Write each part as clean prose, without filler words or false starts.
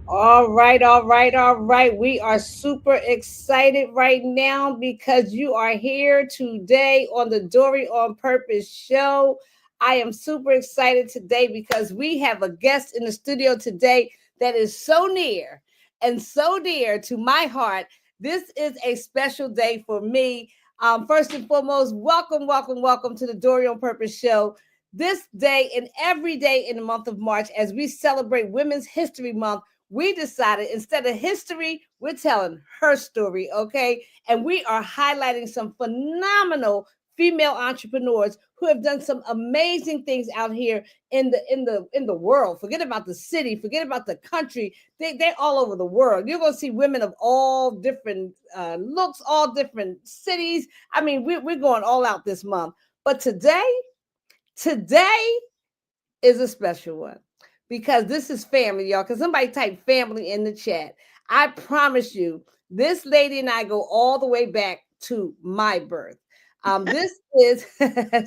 All right, all right, all right. We are super excited right now because you are here today on the Dory on Purpose show. I am super excited today because we have a guest in the studio today that is so near and so dear to my heart. This is a special day for me. First and foremost, welcome, welcome, welcome to the Dory on Purpose show. This day and every day in the month of March, as we celebrate Women's History Month, we decided instead of history, we're telling her story, okay? And we are highlighting some phenomenal female entrepreneurs who have done some amazing things out here in the world. Forget about the city, forget about the country. They're all over the world. You're gonna see women of all different looks, all different cities. I mean, we're going all out this month. But today is a special one because this is family, y'all. Because somebody type family in the chat. I promise you, this lady and I go all the way back to my birth. This is,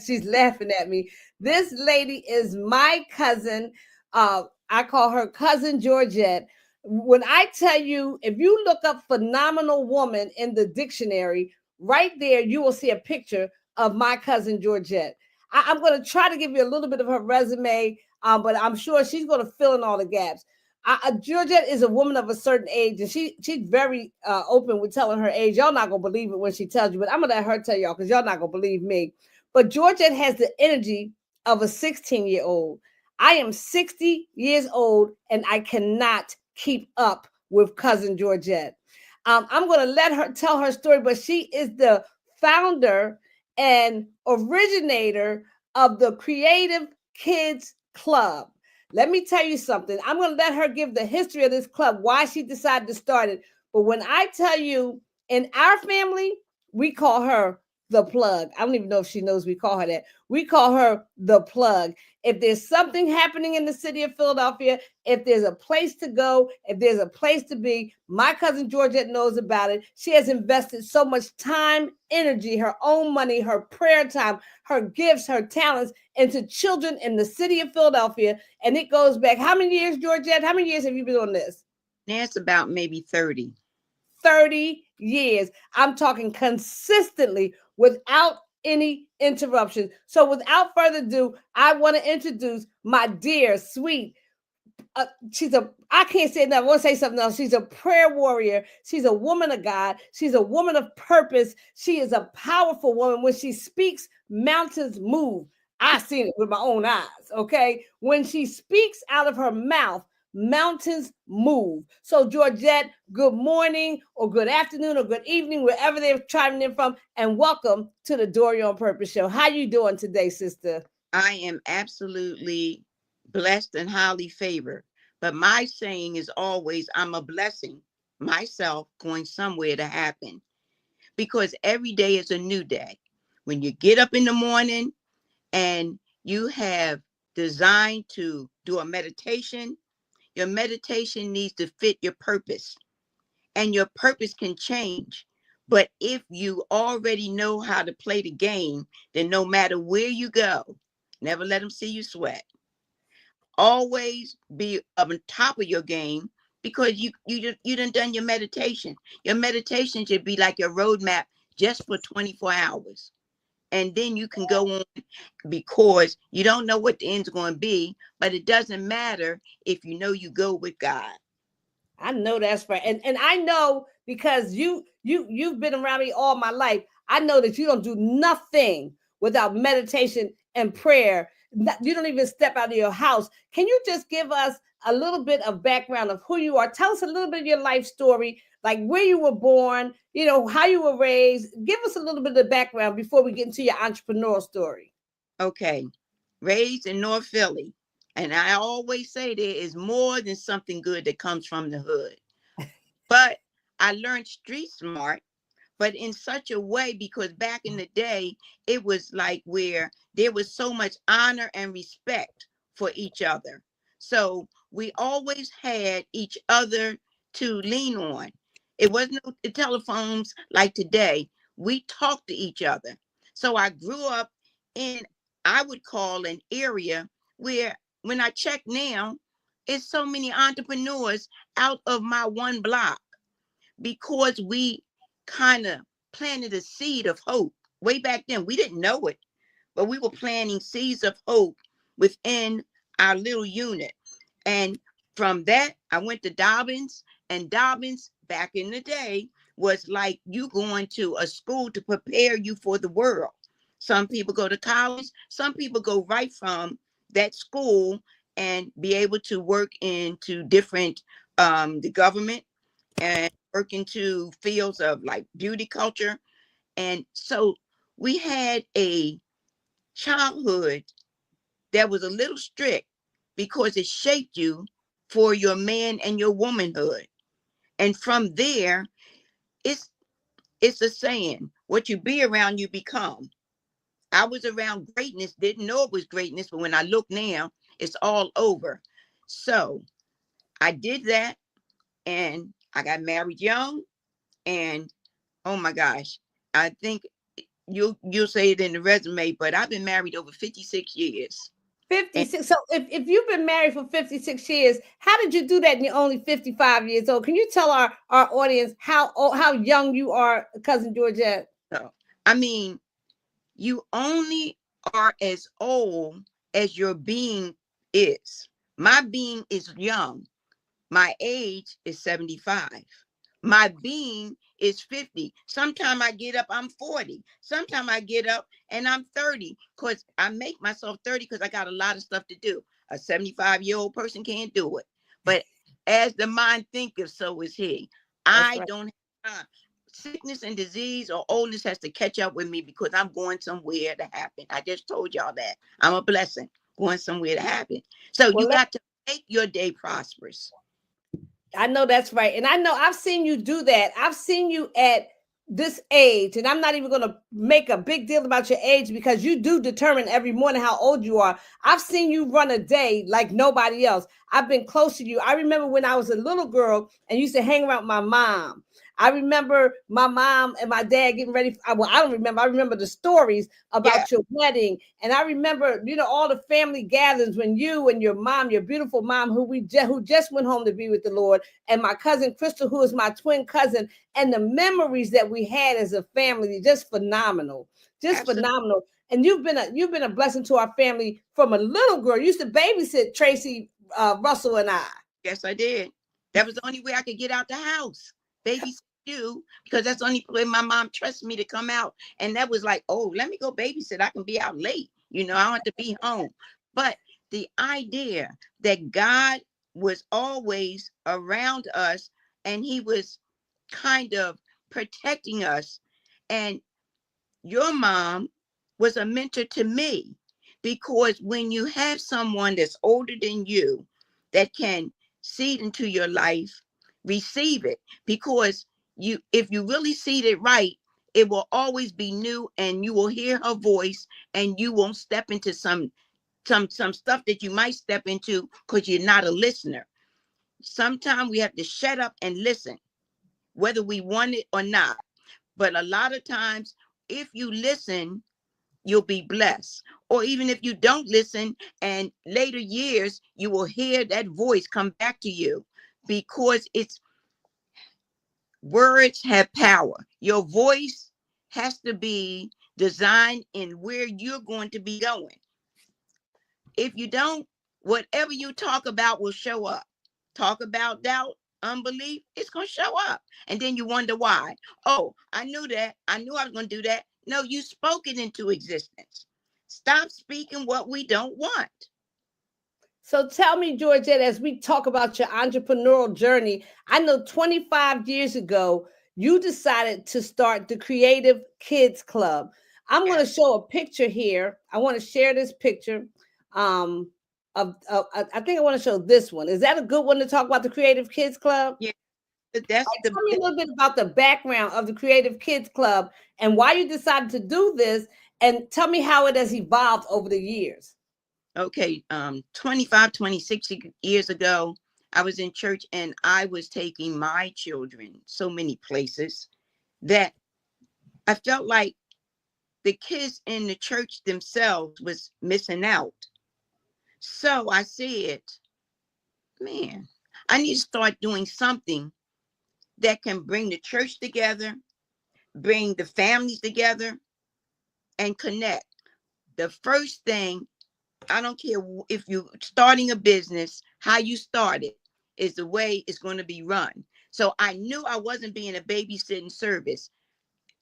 she's laughing at me. This lady is my cousin. I call her cousin Georgette. When I tell you, if you look up phenomenal woman in the dictionary, right there, you will see a picture of my cousin Georgette. I'm going to try to give you a little bit of her resume, but I'm sure she's going to fill in all the gaps. Georgette is a woman of a certain age, and she's very open with telling her age. Y'all not going to believe it when she tells you, but I'm going to let her tell y'all because y'all not going to believe me. But Georgette has the energy of a 16-year-old. I am 60 years old, and I cannot keep up with cousin Georgette. I'm going to let her tell her story, but she is the founder and originator of the Creative Kids Club. Let me tell you something. I'm going to let her give the history of this club, why she decided to start it. But when I tell you, in our family, we call her the plug. I don't even know if she knows we call her that. We call her the plug. If there's something happening in the city of Philadelphia, if there's a place to go, if there's a place to be, my cousin Georgette knows about it. She has invested so much time, energy, her own money, her prayer time, her gifts, her talents into children in the city of Philadelphia. And it goes back. How many years, Georgette? How many years have you been on this? That's about maybe 30. 30 years. I'm talking consistently without any interruptions. So without further ado, I want to introduce my dear, sweet, I can't say enough. I want to say something else. She's a prayer warrior. She's a woman of God. She's a woman of purpose. She is a powerful woman. When she speaks, mountains move. I've seen it with my own eyes, okay? When she speaks out of her mouth, mountains move. So Georgette, good morning or good afternoon or good evening, wherever they're chiming in from, and welcome to the Dory on Purpose show. How you doing today, sister? I am absolutely blessed and highly favored. But my saying is always, I'm a blessing myself going somewhere to happen. Because every day is a new day. When you get up in the morning and you have designed to do a meditation, your meditation needs to fit your purpose. And your purpose can change. But if you already know how to play the game, then no matter where you go, never let them see you sweat. Always be on top of your game because you done your meditation. Your meditation should be like your roadmap just for 24 hours. And then you can go on because you don't know what the end's going to be, but it doesn't matter if you know you go with God. I know that's right. And I know because you've been around me all my life. I know that you don't do nothing without meditation and prayer. You don't even step out of your house. Can you just give us a little bit of background of who you are? Tell us a little bit of your life story, like where you were born, how you were raised. Give us a little bit of background before we get into your entrepreneurial story. Okay. Raised in North Philly. And I always say there is more than something good that comes from the hood. But I learned street smart but in such a way, because back in the day, it was like where there was so much honor and respect for each other. So we always had each other to lean on. It wasn't no telephones like today. We talked to each other. So I grew up in, I would call an area where when I check now, it's so many entrepreneurs out of my one block, because we kind of planted a seed of hope way back then. We didn't know it, but we were planting seeds of hope within our little unit. And from that, I went to Dobbins, and Dobbins back in the day was like you going to a school to prepare you for the world. Some people go to college, some people go right from that school and be able to work into different the government and work into fields of like beauty culture. And so we had a childhood that was a little strict because it shaped you for your man and your womanhood. And from there, it's a saying, what you be around, you become. I was around greatness, didn't know it was greatness, but when I look now, it's all over. So I did that, and I got married young, and oh my gosh, I think you'll say it in the resume, but I've been married over 56 years. 56. So if you've been married for 56 years, how did you do that and you're only 55 years old? Can you tell our audience how young you are, Cousin Georgette? So, I mean, you only are as old as your being is. My being is young. My age is 75. My being is 50. Sometimes I get up, I'm 40. Sometimes I get up and I'm 30, because I make myself 30 because I got a lot of stuff to do. A 75-year-old person can't do it. But as the mind thinketh, so is he. I don't have time. Sickness and disease or oldness has to catch up with me because I'm going somewhere to happen. I just told y'all that. I'm a blessing going somewhere to happen. So you got to make your day prosperous. I know that's right. And I know I've seen you do that. I've seen you at this age, and I'm not even going to make a big deal about your age because you do determine every morning how old you are. I've seen you run a day like nobody else. I've been close to you. I remember when I was a little girl and used to hang around my mom. I remember my mom and my dad getting ready. Well, I don't remember. I remember the stories about your wedding. And I remember, all the family gatherings when you and your mom, your beautiful mom, who just went home to be with the Lord, and my cousin Crystal, who is my twin cousin, and the memories that we had as a family, just phenomenal. Just Absolutely. Phenomenal. And you've been a blessing to our family from a little girl. You used to babysit Tracy Russell and I. Yes, I did. That was the only way I could get out the house. Babysit you, because that's the only way my mom trusts me to come out. And that was like, oh, let me go babysit. I can be out late. I don't have to be home. But the idea that God was always around us and he was kind of protecting us. And your mom was a mentor to me, because when you have someone that's older than you that can seed into your life, receive it, because if you really seed it right, it will always be new, and you will hear her voice, and you won't step into some stuff that you might step into because you're not a listener. Sometimes we have to shut up and listen, whether we want it or not. But a lot of times, if you listen, you'll be blessed. Or even if you don't listen, and later years, you will hear that voice come back to you, because words have power. Your voice has to be designed in where you're going to be going. If you don't, whatever you talk about will show up. Talk about doubt, unbelief, it's going to show up. And then you wonder why. Oh, I knew that. I knew I was going to do that. No, you spoke it into existence. Stop speaking what we don't want. So tell me, Georgette, as we talk about your entrepreneurial journey, I know 25 years ago, you decided to start the Creative Kids Club. I'm going to show a picture here. I want to share this picture. I think I want to show this one. Is that a good one to talk about the Creative Kids Club? Yeah, that's Like, the tell me a little bit about the background of the Creative Kids Club and why you decided to do this, and tell me how it has evolved over the years. okay. 25, 26 years ago, I was in church and I was taking my children so many places that I felt like the kids in the church themselves was missing out. So I said, man, I need to start doing something that can bring the church together, bring the families together, and connect. The first thing, I don't care if you're starting a business, how you start it is the way it's going to be run. So I knew I wasn't being a babysitting service.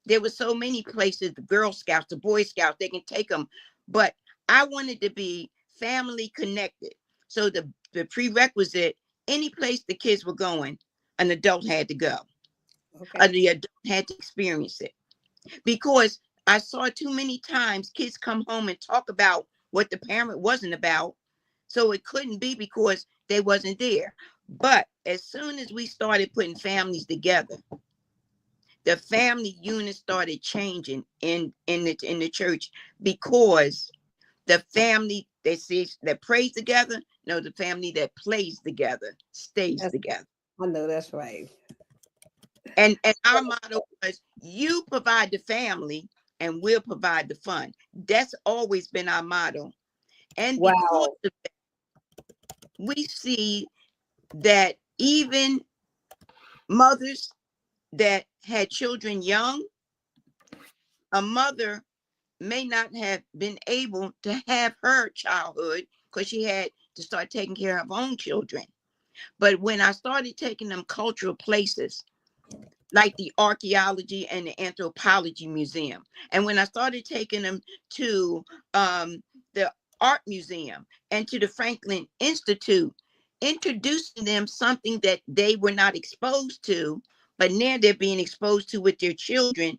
There were so many places, the Girl Scouts, the Boy Scouts, they can take them. But I wanted to be family connected. So the prerequisite, any place the kids were going, an adult had to go. Okay. The adult had to experience it. Because I saw too many times kids come home and talk about what the parent wasn't about. So it couldn't be because they wasn't there. But as soon as we started putting families together, the family unit started changing in the church, because the family that says that prays together, no, the family that plays together stays together. I know that's right. And our motto was, you provide the family and we'll provide the fun. That's always been our motto. And because Wow. of that, we see that even mothers that had children young, a mother may not have been able to have her childhood because she had to start taking care of her own children. But when I started taking them cultural places, like the archaeology and the anthropology museum, and when I started taking them to the art museum and to the Franklin Institute, introducing them something that they were not exposed to, but now they're being exposed to with their children,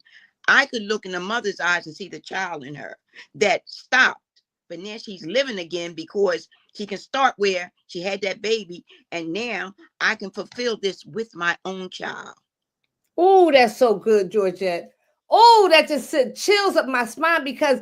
I could look in the mother's eyes and see the child in her that stopped, but now she's living again because she can start where she had that baby, and now I can fulfill this with my own child. Oh, that's so good, Georgette. Oh, that just chills up my spine because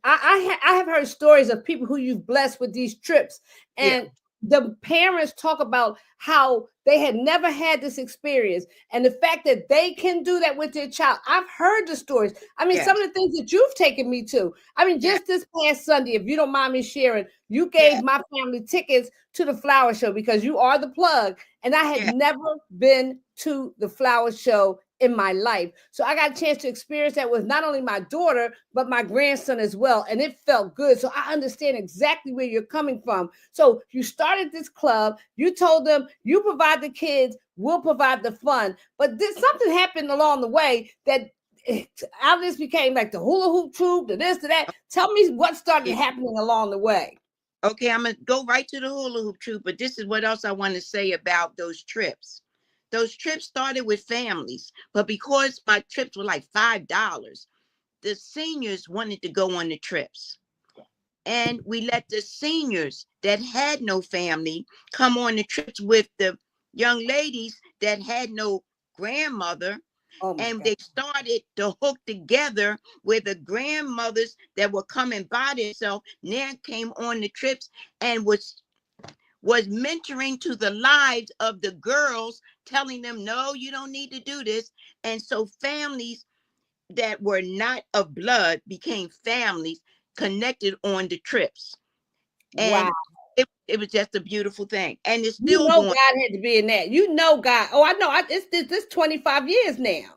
I have heard stories of people who you've blessed with these trips, Yeah. and the parents talk about how they had never had this experience, and the fact that they can do that with their child. I've heard the stories. I mean, some Yes. of the things that you've taken me to. I mean, Yes. just this past Sunday, if you don't mind me sharing, you gave Yes. my family tickets to the flower show because you are the plug, and I had Yes. never been to the flower show in my life. So I got a chance to experience that with not only my daughter, but my grandson as well. And it felt good. So I understand exactly where you're coming from. So you started this club, you told them you provide the kids, we'll provide the fun. But something happened along the way that out of this became like the hula hoop troop, the this, to that. Tell me what started happening along the way. Okay, I'm going to go right to the hula hoop troop, but this is what else I want to say about those trips. Those trips started with families, but because my trips were like $5, the seniors wanted to go on the trips. And we let the seniors that had no family come on the trips with the young ladies that had no grandmother. Oh my And God. they started to hook together where the grandmothers that were coming by themselves now came on the trips and was mentoring to the lives of the girls, telling them, no, you don't need to do this. And so families that were not of blood became families connected on the trips. Wow. And it was just a beautiful thing. And it's You still know going. God had to be in that. You know God. Oh, I know. This 25 years now.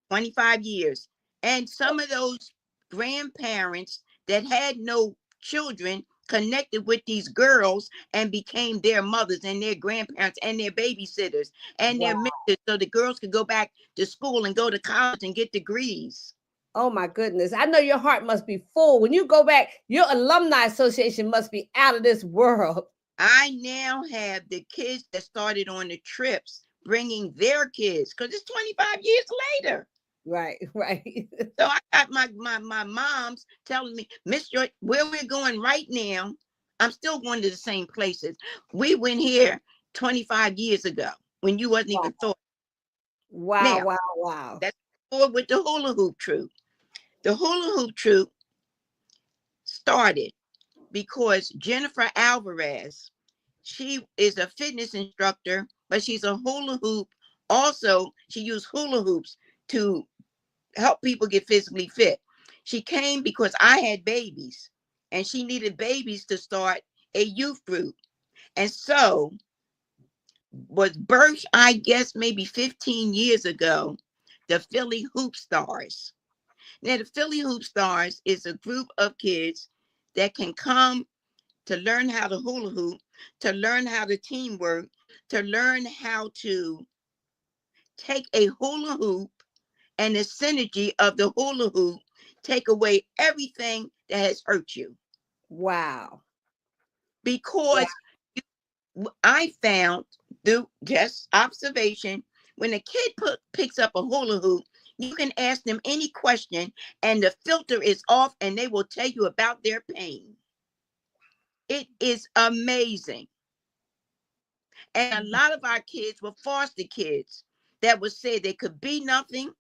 25 years. And some of those grandparents that had no children connected with these girls and became their mothers and their grandparents and their babysitters and Wow. their mentors, so the girls could go back to school and go to college and get degrees. Oh my goodness. I know your heart must be full. When you go back, your alumni association must be out of this world. I now have the kids that started on the trips bringing their kids because it's 25 years later. Right, right. So I got my moms telling me, Miss George, where we're going right now, I'm still going to the same places. We went here 25 years ago when you wasn't Wow. even thought. Wow, Now, wow, wow. that's forward with the hula hoop troop. The hula hoop troop started because Jennifer Alvarez, she is a fitness instructor, but she's a hula hoop. Also, she used hula hoops to help people get physically fit. She came because I had babies and she needed babies to start a youth group. And so was birthed, I guess, maybe 15 years ago, the Philly Hoop Stars. Now, the Philly Hoop Stars is a group of kids that can come to learn how to hula hoop, to learn how to teamwork, to learn how to take a hula hoop and the synergy of the hula hoop, take away everything that has hurt you. Wow. Wow. Because I found through just observation, when a kid picks up a hula hoop, you can ask them any question and the filter is off and they will tell you about their pain. It is amazing. And a lot of our kids were foster kids that would say they could be nothing,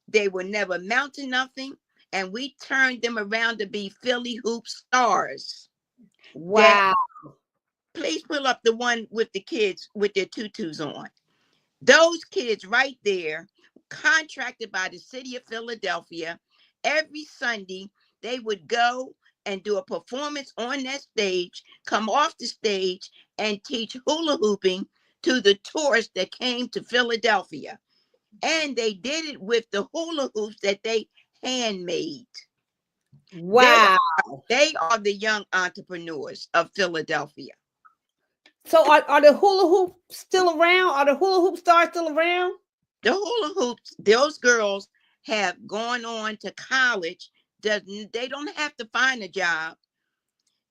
they would never amount to nothing, and we turned them around to be Philly Hoop Stars. That, Wow. please pull up the one with the kids with their tutus on. Those kids right there, contracted by the city of Philadelphia, every Sunday they would go and do a performance on that stage, come off the stage and teach hula hooping to the tourists that came to Philadelphia. And they did it with the hula hoops that they handmade. Wow. They are the young entrepreneurs of Philadelphia. So are the hula hoops still around? Are the hula hoop stars still around? The hula hoops, those girls have gone on to college. They don't have to find a job.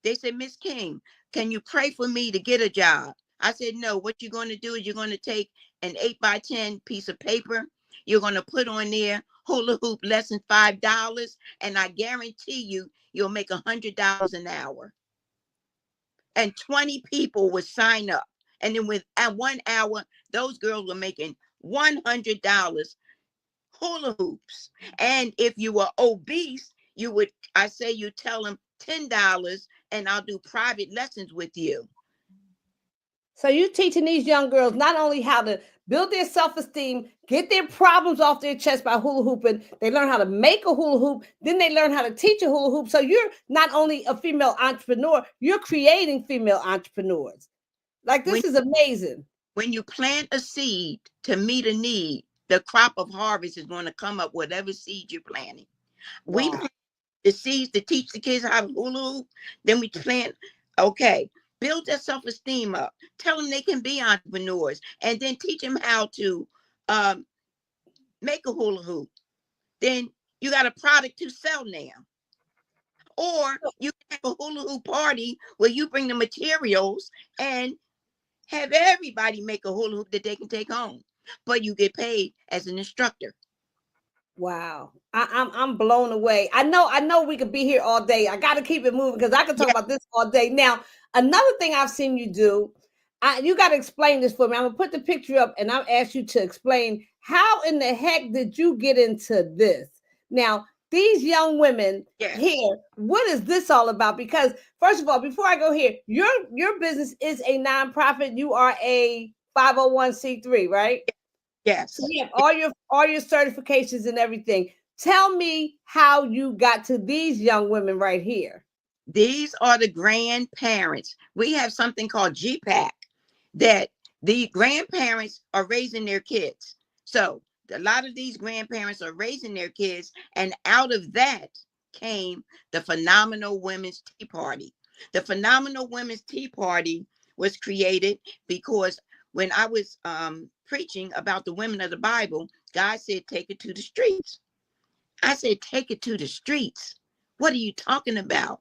They said, Miss King, can you pray for me to get a job? I said, no, what you're going to do is you're going to take an 8x10 piece of paper. You're going to put on there hula hoop lesson $5. And I guarantee you'll make $100 an hour. And 20 people would sign up. And then at 1 hour, those girls were making $100 hula hoops. And if you were obese, you tell them $10 and I'll do private lessons with you. So you're teaching these young girls not only how to build their self-esteem, get their problems off their chest by hula hooping, they learn how to make a hula hoop, then they learn how to teach a hula hoop. So you're not only a female entrepreneur, you're creating female entrepreneurs. Like, this is amazing. When you plant a seed to meet a need, the crop of harvest is going to come up whatever seed you're planting. Wow. We plant the seeds to teach the kids how to hula hoop. Then we plant, build their self-esteem up. Tell them they can be entrepreneurs. And then teach them how to make a hula hoop. Then you got a product to sell now. Or you can have a hula hoop party where you bring the materials and have everybody make a hula hoop that they can take home. But you get paid as an instructor. Wow. I'm blown away. I know we could be here all day. I got to keep it moving because I could talk about this all day. Now, another thing I've seen you do, you got to explain this for me. I'm going to put the picture up and I'll ask you to explain how in the heck did you get into this? Now, these young women here, what is this all about? Because first of all, before I go here, your business is a nonprofit. You are a 501c3, right? Yes. So you have all your certifications and everything. Tell me how you got to these young women right here. These are the grandparents. We have something called GPAC that the grandparents are raising their kids. So a lot of these grandparents are raising their kids. And out of that came the Phenomenal Women's Tea Party. The Phenomenal Women's Tea Party was created because when I was preaching about the women of the Bible, God said, take it to the streets. I said, take it to the streets. What are you talking about?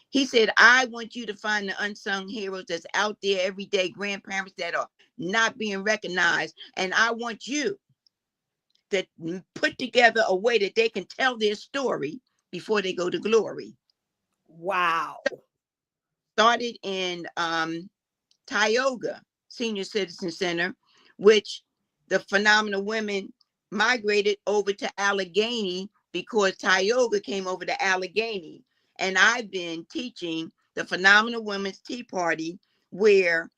He said, I want you to find the unsung heroes that's out there every day, grandparents that are not being recognized. And I want you to put together a way that they can tell their story before they go to glory. Wow. Started in Tioga Senior Citizen Center, which the phenomenal women migrated over to Allegheny because Tioga came over to Allegheny. And I've been teaching the Phenomenal Women's Tea Party, where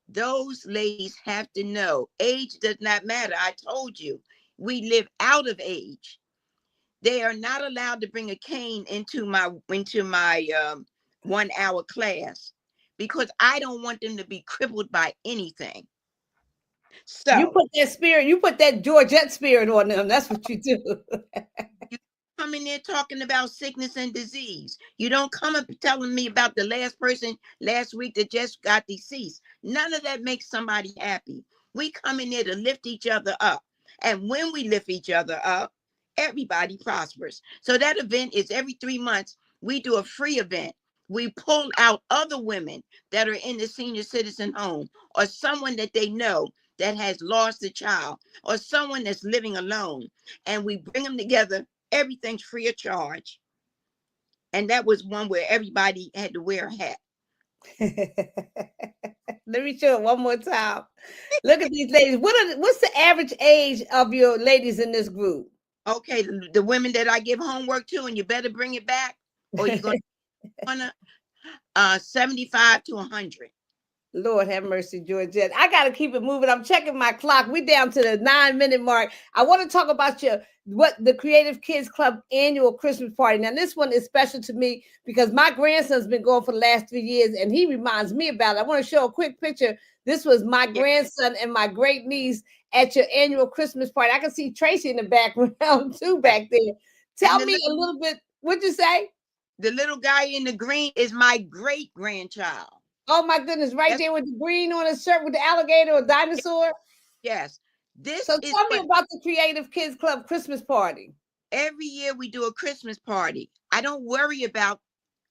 those ladies have to know age does not matter. I told you, we live out of age. They are not allowed to bring a cane into my 1 hour class because I don't want them to be crippled by anything. So you put that spirit, you put that Georgette spirit on them. That's what you do. you come in there talking about sickness and disease. You don't come up telling me about the last person last week that just got deceased. None of that makes somebody happy. We come in there to lift each other up. And when we lift each other up, everybody prospers. So that event is every 3 months. We do a free event. We pull out other women that are in the senior citizen home, or someone that they know that has lost a child, or someone that's living alone. And we bring them together. Everything's free of charge. And that was one where everybody had to wear a hat. Let me show it one more time. Look at these ladies. What's the average age of your ladies in this group? Okay, the women that I give homework to, and you better bring it back, or you're going to 75 to 100. Lord have mercy, Georgette. I got to keep it moving. I'm checking my clock. We down to the 9-minute mark. I want to talk about what the Creative Kids Club annual Christmas party. Now, this one is special to me because my grandson's been going for the last 3 years, and he reminds me about it. I want to show a quick picture. This was my grandson and my great niece at your annual Christmas party. I can see Tracy in the background too back there. Tell me a little bit. What'd you say? The little guy in the green is my great grandchild. Oh my goodness, right there with the green on his shirt with the alligator or dinosaur. Yes. So tell me about the Creative Kids Club Christmas party. Every year we do a Christmas party. I don't worry about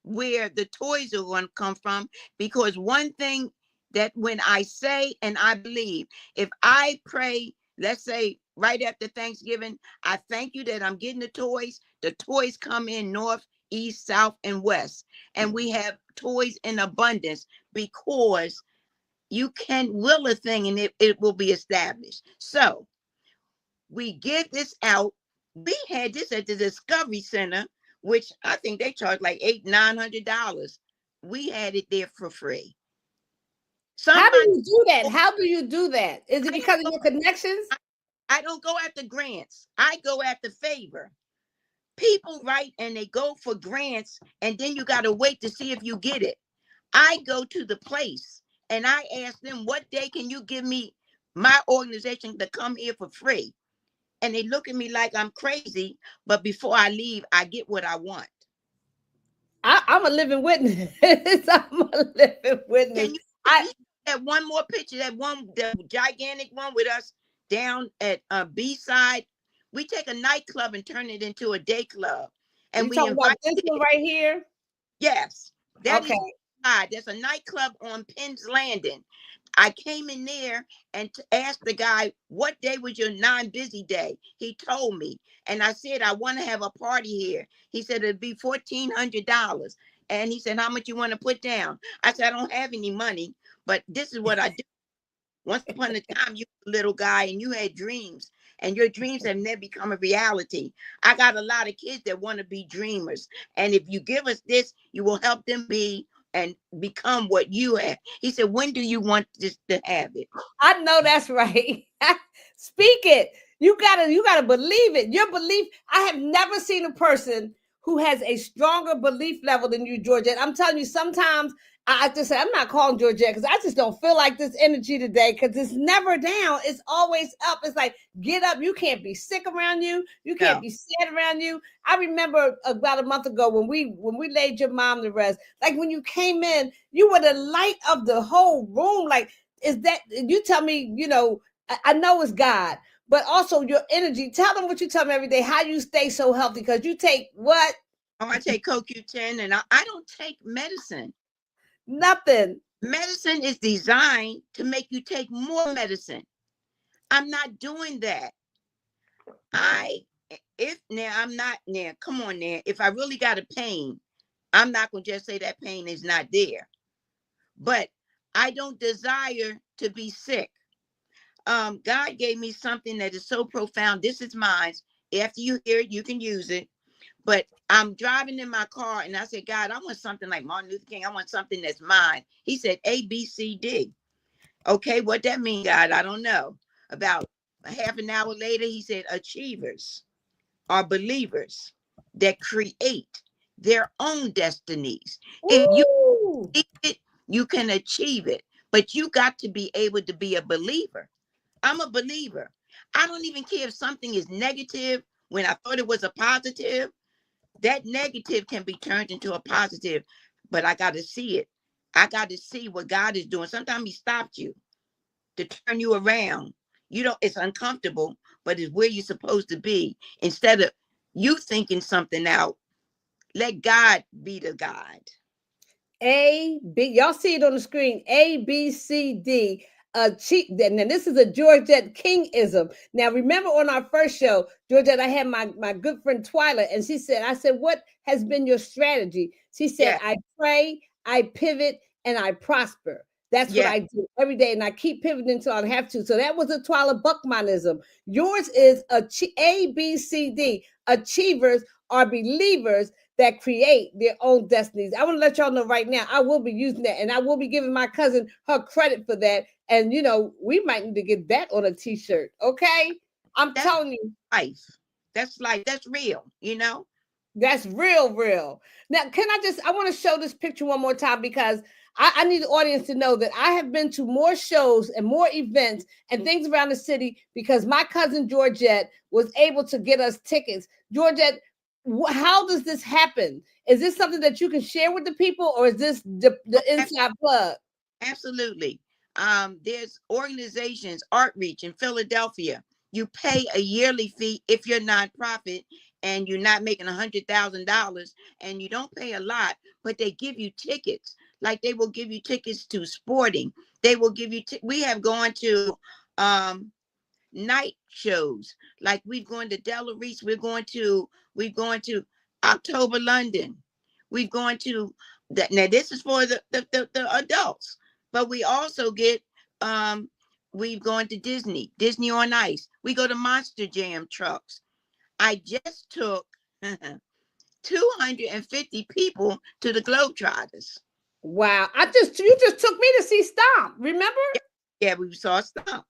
where the toys are going to come from, because one thing that when I say and I believe, if I pray, let's say right after Thanksgiving, I thank you that I'm getting the toys come in north, east, south, and west. And we have toys in abundance because you can will a thing and it will be established. So we give this out. We had this at the Discovery Center, which I think they charge like $800-900. We had it there for free. How do you do that? How do you do that? Is it because of your connections? I don't go after grants. I go after favor. People write and they go for grants, and then you got to wait to see if you get it. I go to the place and I ask them, what day can you give me my organization to come here for free? And they look at me like I'm crazy, but before I leave, I get what I want. I'm a living witness. I'm a living witness. That one more picture, the gigantic one with us down at B-side. We take a nightclub and turn it into a day club. And we invite this one right here. Yes, that is. There's a nightclub on Penn's Landing. I came in there and asked the guy, what day was your non-busy day? He told me. And I said, I want to have a party here. He said, it'd be $1,400. And he said, how much you want to put down? I said, I don't have any money, but this is what I do. Once upon a time, you were a little guy and you had dreams. And your dreams have never become a reality. I got a lot of kids that want to be dreamers. And if you give us this, you will help them be and become what you have. He said, when do you want this to have it? I know that's right. Speak it. You gotta believe it. Your belief. I have never seen a person who has a stronger belief level than you, Georgette. I'm telling you, sometimes I just say, I'm not calling Georgette because I just don't feel like this energy today, because it's never down. It's always up. It's like, get up. You can't be sick around you. You can't be sad around you. I remember about a month ago when we laid your mom to rest, like when you came in, you were the light of the whole room. Like, is that, you tell me, I know it's God, but also your energy. Tell them what you tell me every day, how you stay so healthy, because you take what? Oh, I take CoQ10 and I don't take medicine. Nothing. Medicine is designed to make you take more medicine. I'm not doing that. Come on now. If I really got a pain, I'm not going to just say that pain is not there. But I don't desire to be sick. God gave me something that is so profound. This is mine. After you hear it, you can use it. But I'm driving in my car and I said, God, I want something like Martin Luther King. I want something that's mine. He said, A, B, C, D. Okay, what that mean, God? I don't know. About a half an hour later, he said, achievers are believers that create their own destinies. If you Ooh. believe it, you can achieve it. But you got to be able to be a believer. I'm a believer. I don't even care if something is negative when I thought it was a positive. That negative can be turned into a positive, but I got to see it. I got to see what God is doing. Sometimes he stopped you to turn you around. You don't, it's uncomfortable, but it's where you're supposed to be. Instead of you thinking something out, let God be the guide. A, B, y'all see it on the screen. A, B, C, D. Now this is a Georgette King-ism. Now remember on our first show, Georgette, I had my good friend Twyla, and I said, what has been your strategy? She said, Yeah. I pray, I pivot, and I prosper. That's what Yeah. I do every day, and I keep pivoting until I have to. So that was a Twyla Buckmanism. Yours is A, B, C, D. Achievers are believers that create their own destinies. I want to let y'all know right now, I will be using that, and I will be giving my cousin her credit for that. And we might need to get that on a t-shirt. Okay, I'm That's telling you, life. That's life. That's real, that's real. Now, I want to show this picture one more time, because I need the audience to know that I have been to more shows and more events and things around the city because my cousin Georgette was able to get us tickets. Georgette, how does this happen? Is this something that you can share with the people, or is this the inside plug? Absolutely. There's organizations, Outreach in Philadelphia. You pay a yearly fee if you're nonprofit and you're not making $100,000, and you don't pay a lot, but they give you tickets. Like they will give you tickets to sporting. They will give you. We have gone to night shows. Like we've gone to Della Reese. We've gone to October London. We've gone to that. Now this is for the adults, but we also get we've gone to Disney on Ice. We go to Monster Jam trucks. I just took 250 people to the Globetrotters. Wow, you just took me to see Stomp. Remember? Yeah, we saw Stomp.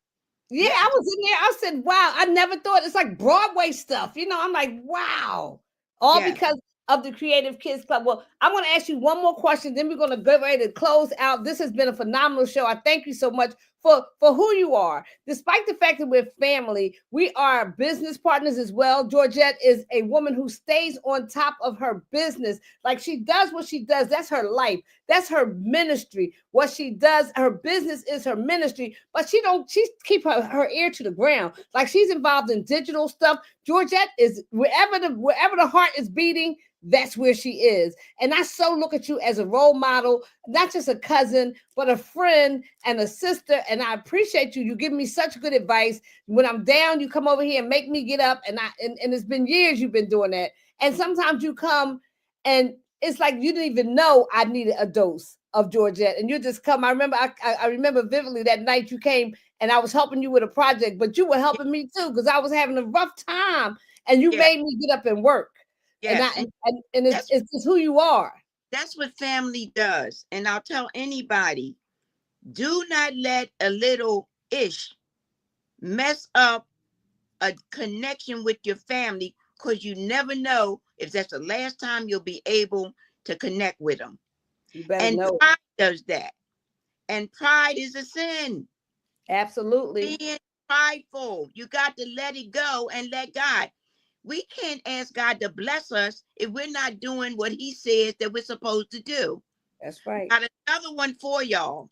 Yeah, I was in there. I said, wow, I never thought it's like Broadway stuff. I'm like, wow. All because of the Creative Kids Club. Well, I want to ask you one more question, then we're going to get ready to close out. This has been a phenomenal show. I thank you so much for who you are. Despite the fact that we're family, we are business partners as well. Georgette is a woman who stays on top of her business. Like she does what she does. That's her life. That's her ministry. What she does, her business is her ministry, but she keep her ear to the ground. Like she's involved in digital stuff. Georgette is wherever the heart is beating, that's where she is. And I so look at you as a role model, not just a cousin, but a friend and a sister. And I appreciate you. You give me such good advice. When I'm down, you come over here and make me get up. And it's been years you've been doing that. And sometimes you come and it's like you didn't even know I needed a dose of Georgette. And you just come. I remember vividly that night you came and I was helping you with a project, but you were helping me too, because I was having a rough time and you made me get up and work. Yes. And it's just who you are. That's what family does. And I'll tell anybody, do not let a little ish mess up a connection with your family, because you never know if that's the last time you'll be able to connect with them. You better And know. pride does that. And pride is a sin. Absolutely. Being prideful, you got to let it go and let God. We can't ask God to bless us if we're not doing what he says that we're supposed to do. That's right. Got another one for y'all.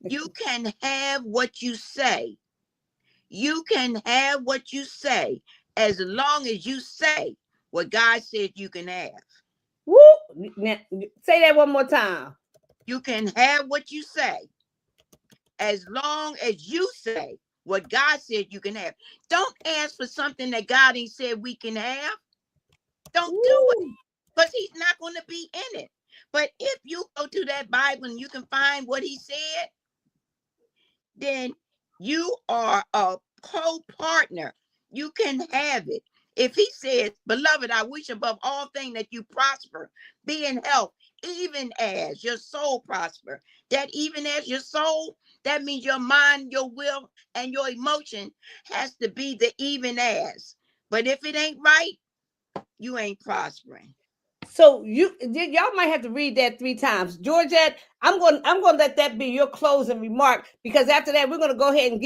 You can have what you say. You can have what you say as long as you say what God said you can have. Woo! Now, say that one more time. You can have what you say as long as you say what God said you can have. Don't ask for something that God ain't said we can have. Don't do it, because he's not going to be in it. But if you go to that Bible and you can find what he said, then You are a co-partner. You can have it. If he says, beloved, I wish above all things that you prosper, be in health, even as your soul prosper. That even as your soul, that means your mind, your will, and your emotion has to be the even as. But if it ain't right, you ain't prospering. So y'all might have to read that 3 times. Georgette, I'm going to let that be your closing remark, because after that we're going to go ahead and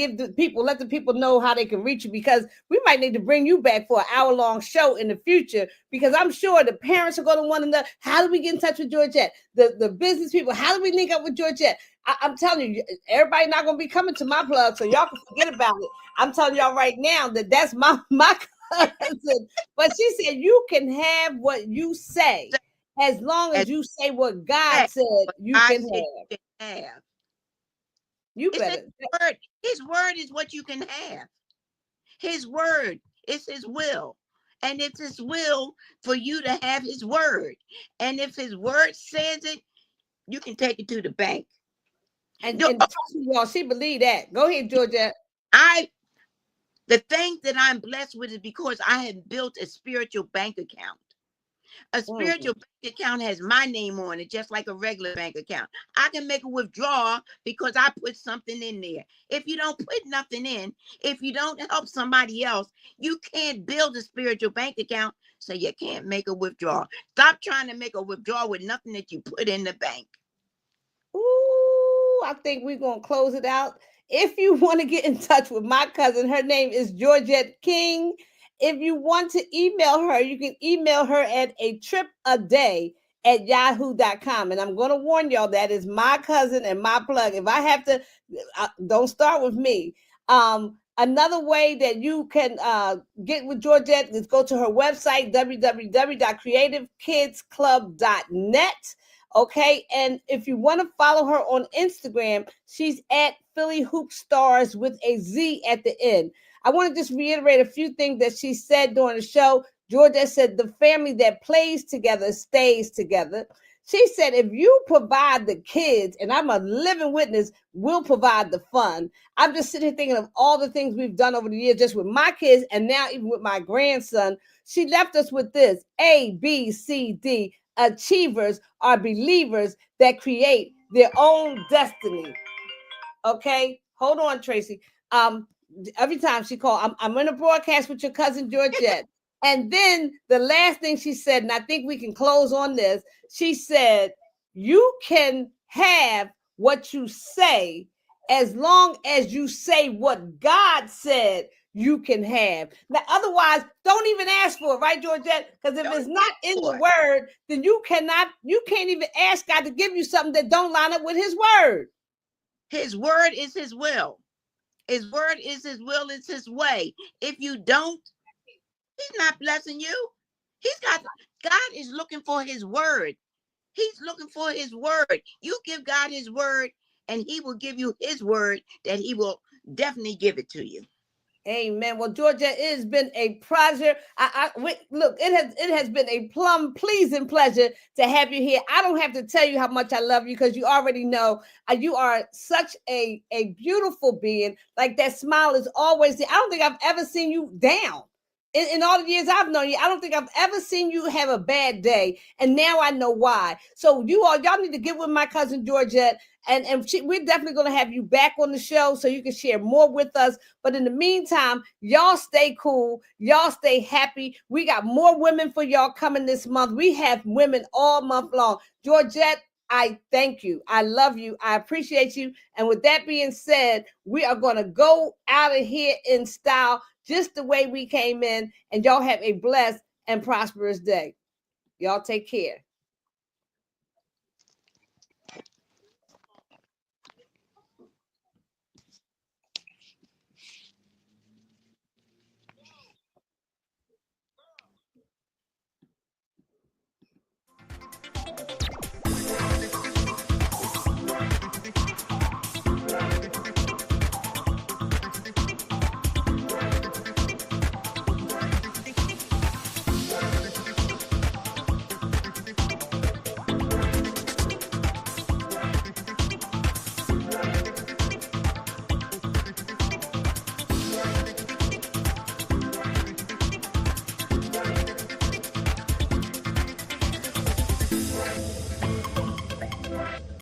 let the people know how they can reach you, because we might need to bring you back for an hour-long show in the future, because I'm sure the parents are going to want to know, how do we get in touch with Georgette? The business people, how do we link up with Georgette? I'm telling you, everybody not going to be coming to my plug, so y'all can forget about it. I'm telling y'all right now that's my cousin. But she said you can have what you say as long as you say what God said you can have. You better. His word is what you can have. His word is his will. And it's his will for you to have his word. And if his word says it, you can take it to the bank. And y'all, she believed that. Go ahead, Georgette. The thing that I'm blessed with is because I have built a spiritual bank account. A spiritual bank account has my name on it, just like a regular bank account. I can make a withdrawal because I put something in there. If you don't put nothing in, if you don't help somebody else, you can't build a spiritual bank account, so you can't make a withdrawal. Stop trying to make a withdrawal with nothing that you put in the bank. Ooh, I think we're going to close it out. If you want to get in touch with my cousin, her name is Georgette King. If you want to email her, you can email her at atripaday@yahoo.com. And I'm going to warn y'all, that is my cousin and my plug. If I have to, don't start with me. Another way that you can get with Georgette is go to her website, www.creativekidsclub.net. Okay, and if you want to follow her on Instagram, she's at Philly Hoop Stars with a Z at the end. I want to just reiterate a few things that she said during the show. Georgette said the family that plays together stays together. She said if you provide the kids, and I'm a living witness, we'll provide the fun. I'm just sitting here thinking of all the things we've done over the years just with my kids, and now even with my grandson. She left us with this: A, B, C, D. Achievers are believers that create their own destiny. Okay, hold on, Tracy. Every time she called, I'm in a broadcast with your cousin Georgette. And then the last thing she said, and I think we can close on this, she said, you can have what you say as long as you say what God said you can have. Now, otherwise, don't even ask for it, right, Georgette? Because if it's not in the word, then you can't even ask God to give you something that don't line up with his word. His word is his will. His word is his will, it's his way. If you don't, he's not blessing you. God is looking for his word. He's looking for his word. You give God his word, and he will give you his word that he will definitely give it to you. Amen. Well, Georgette, it has been a pleasure. Look, it has been a pleasing pleasure to have you here. I don't have to tell you how much I love you, because you already know you are such a beautiful being. Like, that smile is always there. I don't think I've ever seen you down. In all the years I've known you, I don't think I've ever seen you have a bad day. And now I know why. So y'all need to get with my cousin Georgette. And we're definitely going to have you back on the show so you can share more with us. But in the meantime, y'all stay cool. Y'all stay happy. We got more women for y'all coming this month. We have women all month long. Georgette, I thank you. I love you. I appreciate you. And with that being said, we are going to go out of here in style, just the way we came in. And y'all have a blessed and prosperous day. Y'all take care.